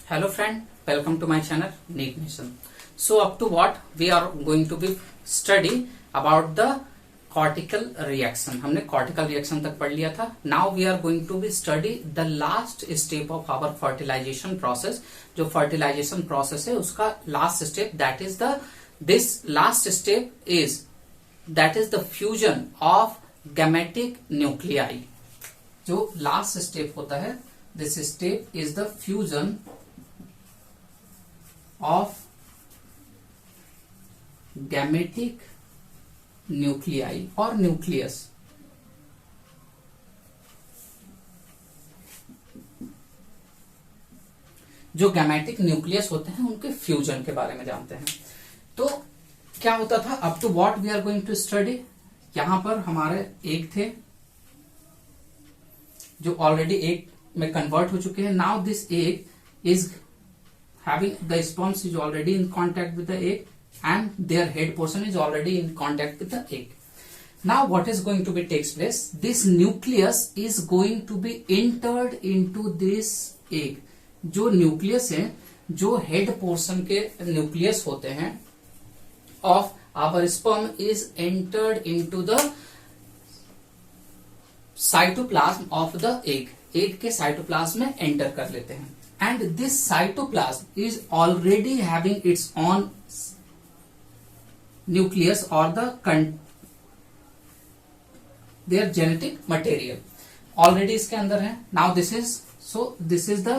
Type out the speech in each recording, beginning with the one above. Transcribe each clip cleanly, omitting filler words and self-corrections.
Hello friend, welcome to my channel Neat Nation. So up to what we are going to be study about the cortical reaction. हमने cortical reaction तक पढ़ लिया था. Now we are going to be study the last step of our fertilization process. जो fertilization process है उसका last step, that is this last step is the fusion of gametic nuclei. जो last step होता है, this step is the fusion of gametic nuclei or nucleus. जो gametic nucleus होते हैं उनके फ्यूजन के बारे में जानते हैं. तो क्या होता था, up to what we are going to study. यहां पर हमारे एग थे जो ऑलरेडी एग में कन्वर्ट हो चुके हैं. Now this egg is having the sperms is already in contact with the egg and their head portion is already in contact with the egg. Now what is going to be takes place, this nucleus is going to be entered into this egg. जो nucleus है, जो head portion के nucleus होते हैं of our sperm is entered into the cytoplasm of the egg. Egg के cytoplasm में enter कर लेते हैं. And this cytoplasm is already having its own nucleus or their genetic material already इसके अंदर है. Now this is the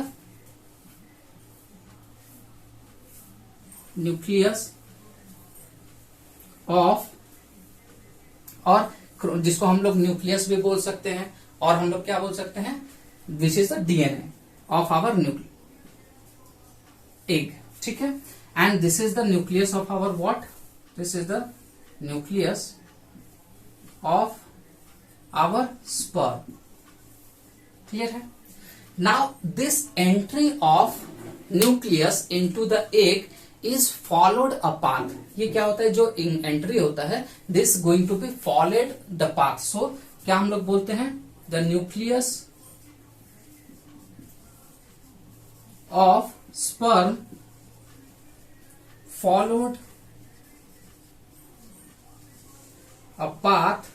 nucleus of, और जिसको हम लोग न्यूक्लियस भी बोल सकते हैं और हम लोग क्या बोल सकते हैं, this is the DNA of our egg. ठीक है. And this is the nucleus of our what? This is the nucleus of our sperm. Clear है. Now this entry of nucleus into the egg is followed a path. ये क्या होता है, जो entry होता है, this going to be followed the path. So क्या हम लोग बोलते हैं, the nucleus of sperm followed a path.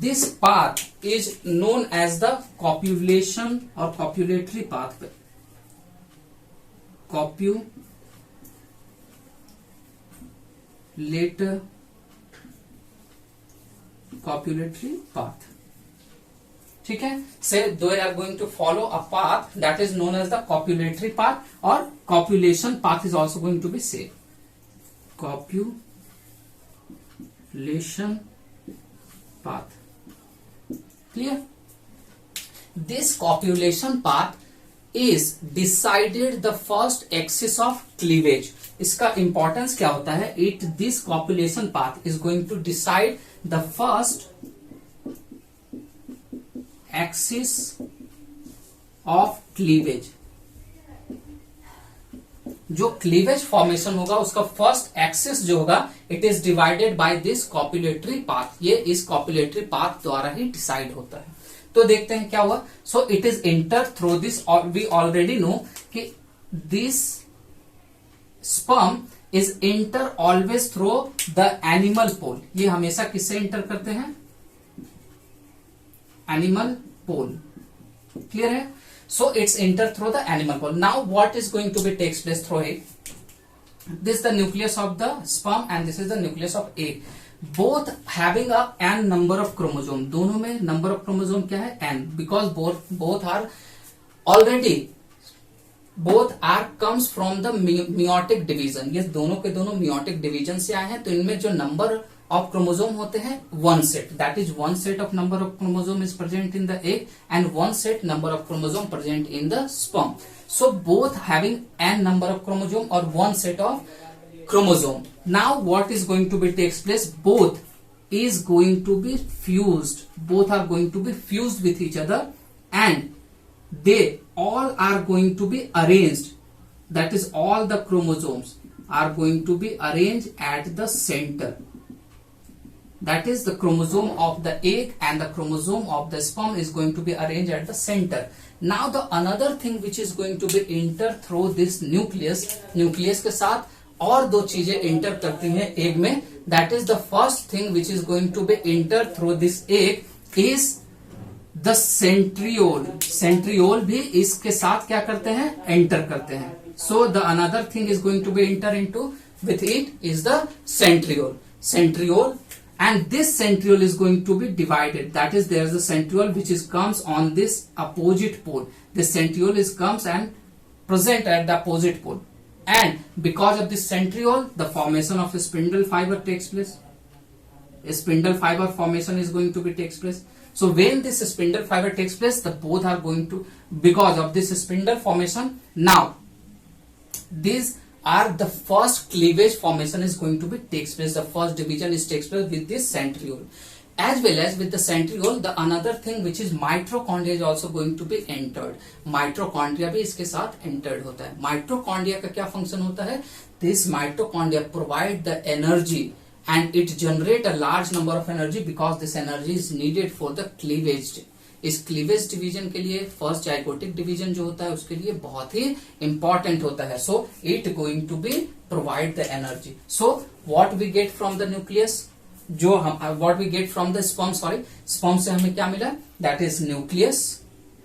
This path is known as the copulation or copulatory path. Copulatory path. ठीक है. से दो are going to follow a path that is known as the copulatory path और copulation path is also going to be same. Copulation path. Clear. This copulation path is decided the first axis of cleavage. इसका importance क्या होता है, this copulation path is going to decide the first axis of cleavage. जो cleavage formation होगा उसका first axis जो होगा, it is divided by this copulatory path. ये इस कॉप्युलेटरी पाथ द्वारा ही डिसाइड होता है. तो देखते हैं क्या हुआ. So it is enter through this, और वी ऑलरेडी नो कि this sperm is enter always through the animal pole. ये हमेशा किससे एंटर करते हैं, एनिमल पोल. क्लियर है. So it's enter through the animal pole. Now what is going to be takes place through it, this the nucleus of the sperm and this is the nucleus of egg. Both having a N number of chromosome. दोनों में number of chromosome क्या है, N, because both are already comes from the meiotic division. ये दोनों के दोनों meiotic division से आए हैं. तो इनमें जो नंबर of chromosome होते हैं one set, that is one set of number of chromosome is present in the egg and one set number of chromosome present in the sperm. So both having n number of chromosome or one set of chromosome. Now what is going to be takes place, both is going to be fused, both are going to be fused with each other and they all are going to be arranged that is all the chromosomes are going to be arranged at the center. That is the chromosome of the egg and the chromosome of the sperm is going to be arranged at the center. Now the another thing which is going to be enter through this nucleus, nucleus के साथ और दो चीजें enter करती हैं egg में. That is the first thing which is going to be enter through this egg is the centriole. Centriole भी इसके साथ क्या करते हैं, एंटर करते हैं. So the another thing is going to be enter into with it is the centriole. Centriole and this centriole is going to be divided. That is, there is a centriole which is comes on this opposite pole. This centriole is comes and present at the opposite pole, and because of this centriole the formation of a spindle fiber takes place. A spindle fiber formation is going to be takes place. So when this spindle fiber takes place, the both are going to, because of this spindle formation, now these are the first cleavage formation is going to be takes place. The first division is takes place with this centriole. As well as with the centriole, the another thing which is mitochondria is also going to be entered. Mitochondria भी इसके साथ entered होता है. Mitochondria का क्या function होता है? This mitochondria provide the energy and it generate a large number of energy because this energy is needed for the cleavage. इस क्लीवेज डिवीजन के लिए फर्स्ट जाइगोटिक डिवीजन जो होता है उसके लिए बहुत ही इंपॉर्टेंट होता है. So it going to be provide the energy. So what we get from the nucleus, जो हम what we get from the sperm, sorry sperm से हमें क्या मिला, दैट इज न्यूक्लियस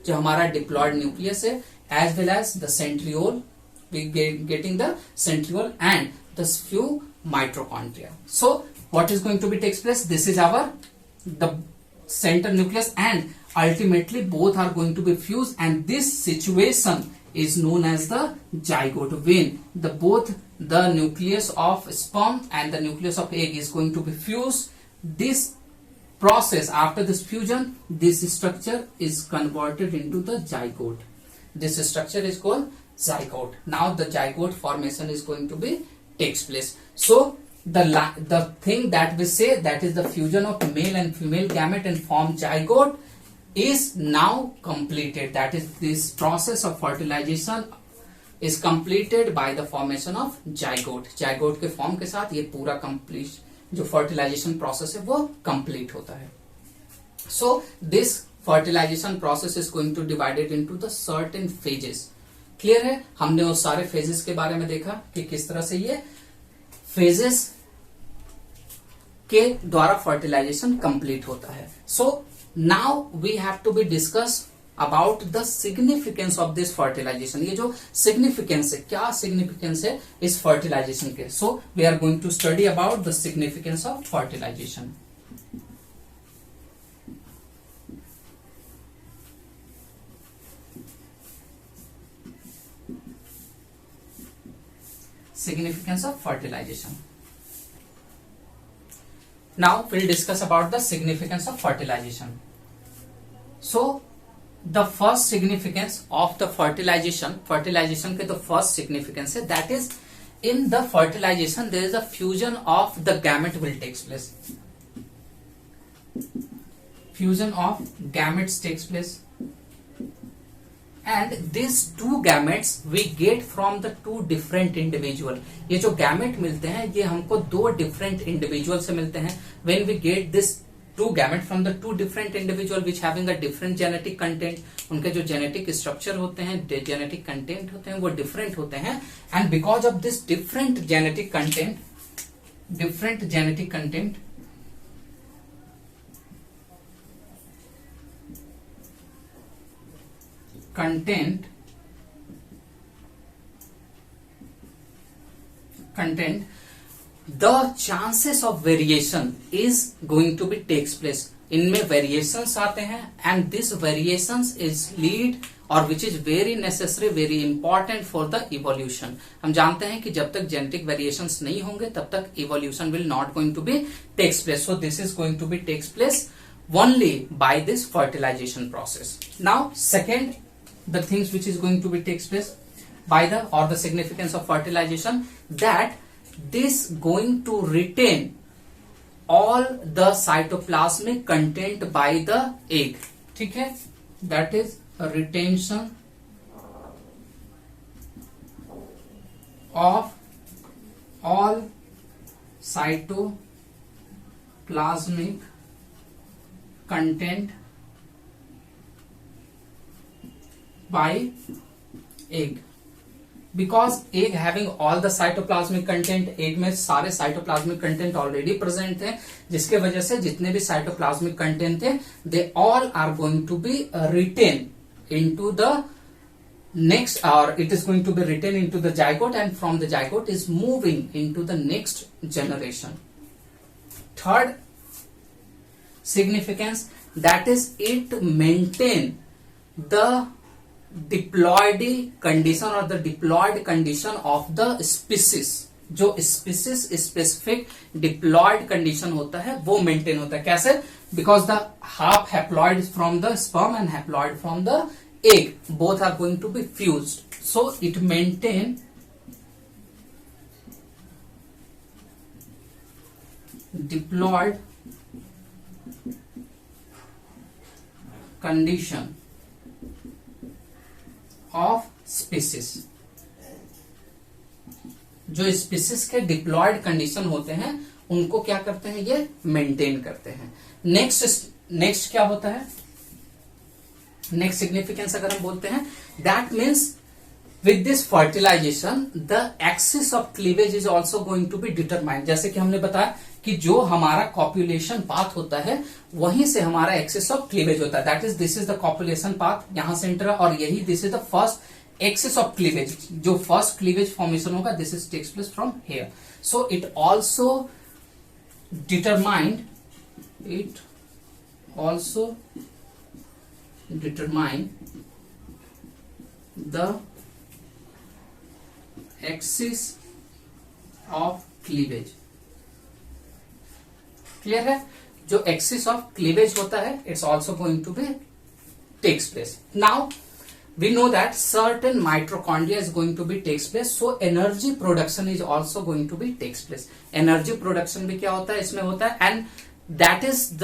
जो हमारा डिप्लॉयड न्यूक्लियस है, as well as the centriole, we getting the centriole and the few mitochondria. So what is going to be takes place, this is our the center nucleus and ultimately both are going to be fused, and this situation is known as the zygote. When the both the nucleus of sperm and the nucleus of egg is going to be fused, this process, after this fusion, this structure is converted into the zygote. This structure is called zygote. Now the zygote formation is going to be takes place. So the thing that we say, that is the fusion of male and female gamete and form zygote, is now completed. That is, this process of fertilization is completed by the formation of zygote. zygote के form के साथ ये पूरा complete जो fertilisation process है वो complete होता है. So this fertilization process is going to divided into the certain phases. Clear है, हमने वो सारे फेजेस के बारे में देखा कि किस तरह से ये फेजेस के द्वारा फर्टिलाइजेशन कंप्लीट होता है. So now we have to be discuss about the significance of this fertilization. ये जो सिग्निफिकेंस है, क्या सिग्निफिकेंस है इस फर्टिलाइजेशन के. So we are going to study about the significance of fertilization. Significance of fertilization. Now we'll discuss about the significance of fertilization. So the first significance of the fertilization के तो first significance है, that is in the fertilization there is a fusion of the gamete will takes place. Fusion of gametes takes place. And these two gametes we get from the two different individual. ये जो gamete मिलते हैं ये हमको दो different individual से मिलते हैं. When we get this two gamete from the two different individual which having a different genetic content, उनके जो genetic structure होते हैं, genetic content होते हैं वो different होते हैं. And because of this different genetic content the chances of variation is going to be takes place. इनमें variations आते हैं and this variations is lead और which is very necessary, very important for the evolution. हम जानते हैं कि जब तक genetic variations नहीं होंगे तब तक evolution will not going to be takes place. So this is going to be takes place only by this fertilization process. Now second, the things which is going to be takes place by the or the significance of fertilization, that this going to retain all the cytoplasmic content by the egg. ठीक है, that is a retention of all cytoplasmic content by egg. Because egg having all the cytoplasmic content, egg में सारे cytoplasmic content already present थे, जिसके वजह से जितने भी साइटोप्लाज्मिक कंटेंट थे they all are going to be retain into the next, और it is going to be retain into the zygote, and from the zygote is moving into the next generation. Third significance, that is it maintain the diploid condition or the diploid condition of the species. जो species specific diploid condition होता है वो maintain होता है. कैसे? Because the half haploid from the sperm and haploid from the egg both are going to be fused, so it maintain diploid condition of species. जो species के diploid condition होते हैं उनको क्या करते हैं, ये मेंटेन करते हैं. नेक्स्ट क्या होता है, नेक्स्ट सिग्निफिकेंस अगर हम बोलते हैं, that means with this fertilization the axis of cleavage is also going to be determined. जैसे कि हमने बताया कि जो हमारा कॉपुलेशन पाथ होता है वहीं से हमारा एक्सिस ऑफ क्लीवेज होता है. That is this is the copulation path, यहां से एंटर, और यही this is the first axis of cleavage. जो फर्स्ट क्लीवेज फॉर्मेशन होगा this is takes place from here. So it also determined the axis of cleavage. Clear है? जो axis of cleavage होता है it's also going to be takes place. Now we know that certain mitochondria is going to be takes place, so energy production is also going to be takes place. Energy production भी क्या होता है, इसमें होता है, and that is the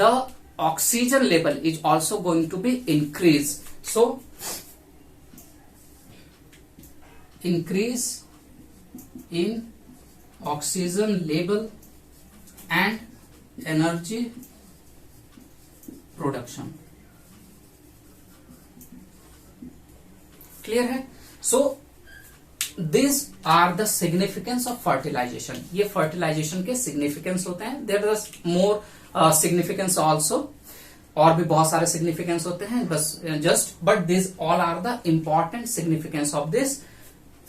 oxygen level is also going to be increase. So increase in oxygen level and energy production. Clear है? So these are the significance of fertilization. ये fertilization के significance होते हैं. there is more significance also, और भी बहुत सारे significance होते हैं, बस just but these all are the important significance of this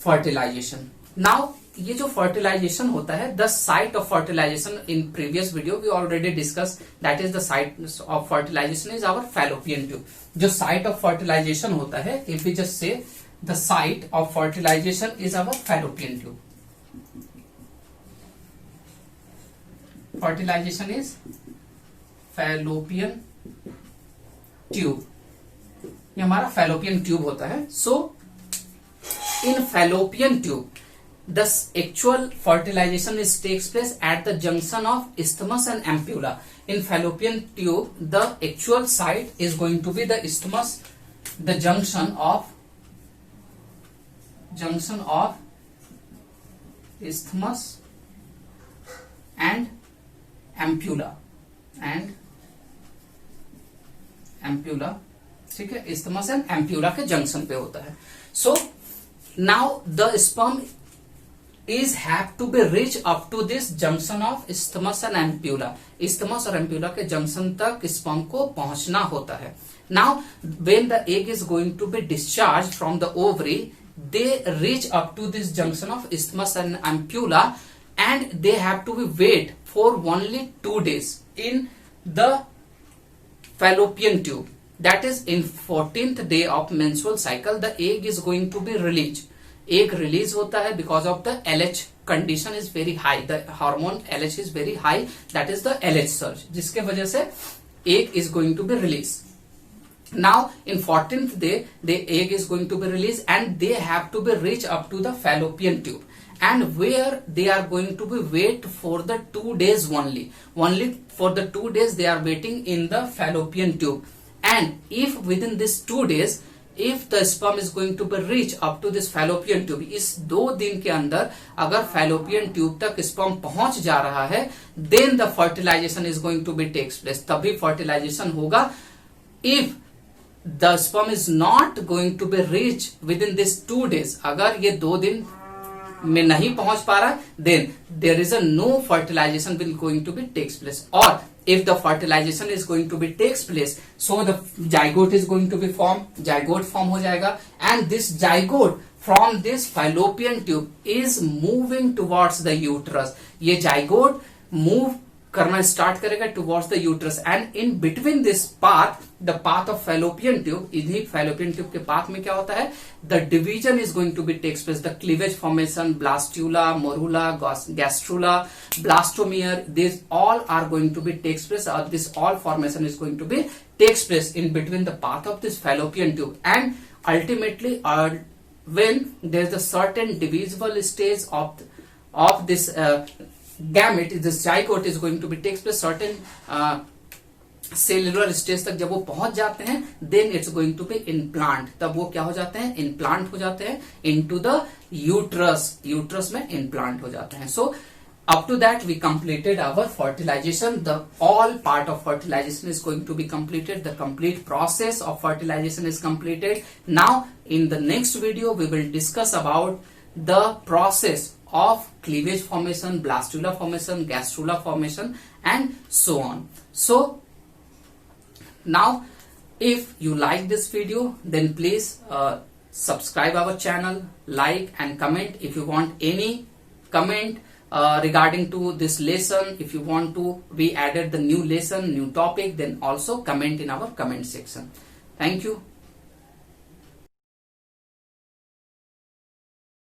fertilization. Now ये जो फर्टिलाइजेशन होता है, the site of fertilization in previous video we already discuss, that is the site of fertilization is our fallopian tube. जो site of fertilization होता है, if we just say the site of fertilization is our fallopian tube. Fertilization is fallopian tube, ये हमारा fallopian tube होता है. So in fallopian tube the actual fertilization is takes place at the junction of isthmus and ampulla. In fallopian tube, the actual site is going to be the isthmus, the junction of isthmus and ampulla ठीक है, isthmus and ampulla के junction पे होता है. So now the sperm is have to be reach up to this junction of isthmus and ampulla. isthmus और ampulla के junction तक sperm को पहुंचना होता है. Now when the egg is going to be discharged from the ovary, they reach up to this junction of isthmus and ampulla, and they have to be wait for only 2 days in the fallopian tube. That is in 14th day of menstrual cycle the egg is going to be released. Egg release होता है because of the LH condition is very high, the hormone LH is very high, that is the LH surge, जिसके वजह से egg is going to be release. Now in 14th day the egg is going to be released and they have to be reach up to the fallopian tube, and where they are going to be wait for the 2 days only for the 2 days they are waiting in the fallopian tube. And if within these 2 days if the sperm is going to be reach up to this fallopian tube, इस 2 दिन के अंदर अगर fallopian tube तक sperm पहुंच जा रहा है, then the fertilization is going to be takes place, तभी fertilization होगा. If the sperm is not going to be reach within this 2 days, अगर ये 2 दिन में नहीं पहुंच पा रहा है, then there is a no fertilization will going to be takes place. Or if the fertilization is going to be takes place, so the zygote is going to be formed, zygote form हो जाएगा, and this zygote from this fallopian tube is moving towards the uterus. ये zygote move करना start करेगा towards the uterus, and in between this path, the path of fallopian tube, इन्हीं fallopian tube के path में क्या होता है, the division is going to be takes place, the cleavage formation, blastula, morula, gastrula, blastomere, this all are going to be takes place, और this all formation is going to be takes place in between the path of this fallopian tube, and ultimately when there is a certain divisible stage of this gamete, this zygote is going to be takes place certain cellular stage तक जब वो पहुंच जाते हैं, then it's going to be implant, तब वो क्या हो जाते हैं, इम्प्लांट हो जाते हैं इनटू द यूट्रस, यूट्रस में इम्प्लांट हो जाते हैं. सो up to that we completed our fertilization. The all part of fertilization is going to be completed. The complete process of fertilization is completed. Now in the next video we will discuss about the process of cleavage formation, blastula formation, gastrula formation, and so on. So now if you like this video, then please subscribe our channel, like and comment. If you want any comment regarding to this lesson, if you want to we added the new lesson, new topic, then also comment in our comment section. Thank you.